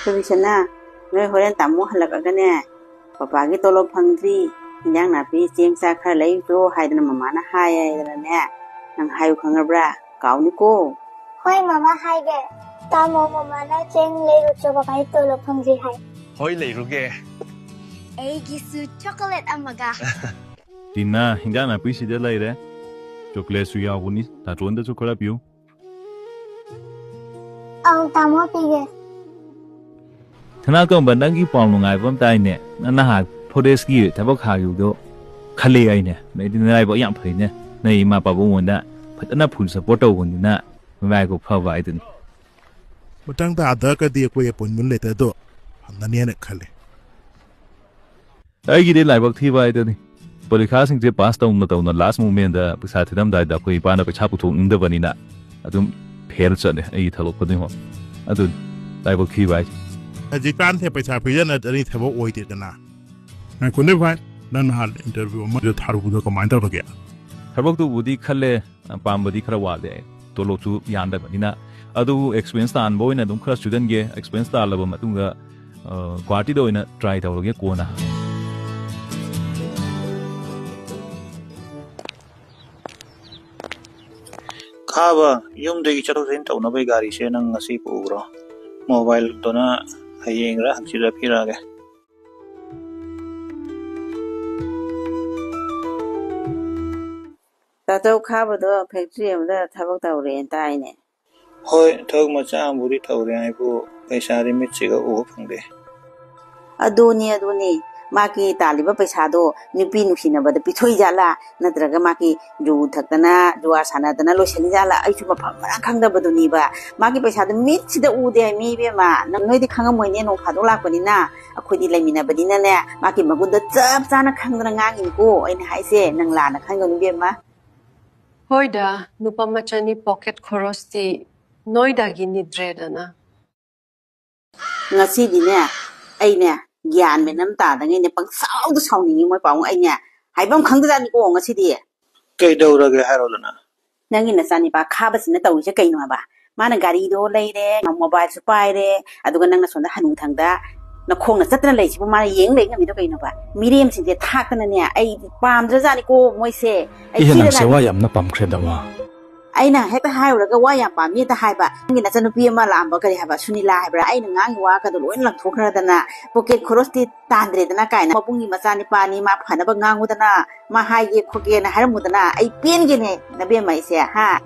Provisional, no Horan Tamu Halakagane, Papagi Tolo Pangri, Yang Napi, James Sacra Lake, hide the Mamana higher than that, and Hayu Kangabra, Kauniko. Hoi Mama Hide, Tamo Mamana, Jane Lake Chocolate Tolo Pangri High. Hoi Leruge. Eggisu chocolate amaga. Tina, Hindana Pishi de Lady, Chocolate Suyawuni, that one the chocolate you. Oh, Tamo Pig. Tanaka Bandangi Palm, I won't dine, and I had Podeski, Tabaka you go. Kaleine, made in the rival young pine, nay, my babu wonder, but an apple support one in that, Vago provided. But thank the other the appointment later though, and the near Kale. I get it like what he did. But the casting the past on the last moment, beside them died the Quibana of Chaputo in the Vanina. I don't pay it a little for them. I don't, I will keep right. As you can't have a chapian at any table waited enough. I couldn't find none had interview with Haruka commander again. Haroku Woody Kale and Pambadi Krawade, Tolo to Yanda Vanina. I do experience the unborn and don't crush student get experience the level Matunga Quartido in a try to get Kona. Kava, yung de chatorin to nabay gari siya ng ngasi puro. Mobile to na hayeng ra sila pirage. Tato Cabado, Factory of the Tabata and Dine. Hoi, tog macha buri tawri ay po paisa rimit siga upang de. Aduni, Maki Taliba Pesado, Nipin Finaba, the Pitui Jala, Nadraga Maki, Du Tatana, Duasana, the Nalosanjala, Ichuma Kanga Baduniba, Maki Pesado meets the Ude, maybe ma, no the Kangamoyan of Hadola Padina, a Quidi Lamina Badina, Maki Maguda, Sana Kangang in Go, and I say, Nanglana Kangan Bema. Hoida, Nupamachani pocket corosti, Noida gini dreadana. Nasi dinner, Aina. Yan Menam Tadang in the Pang South sounding in my pound, Anya. I don't come to that go on a city. Kay Dora Harolana. Nangin the sunny back habits in the Toja Kainaba. Managarido lady, no mobile supply there. I do not on the Hanutanga. No corner certain lady for my young lady, Kainaba. Mediums in the Takania, a palm Drazanico, Moise. I am not pump credama. Aina had a high like a wire palm, yet a high back. In a son of Pima Lamba, have a sunny library. I know walk at the wind for her than a pocket crusty tandre than a kind of Bungi Masani Pani map, Hanabangang with an ma high cookie and a haramudana, a pin in it, the beer may say, ha.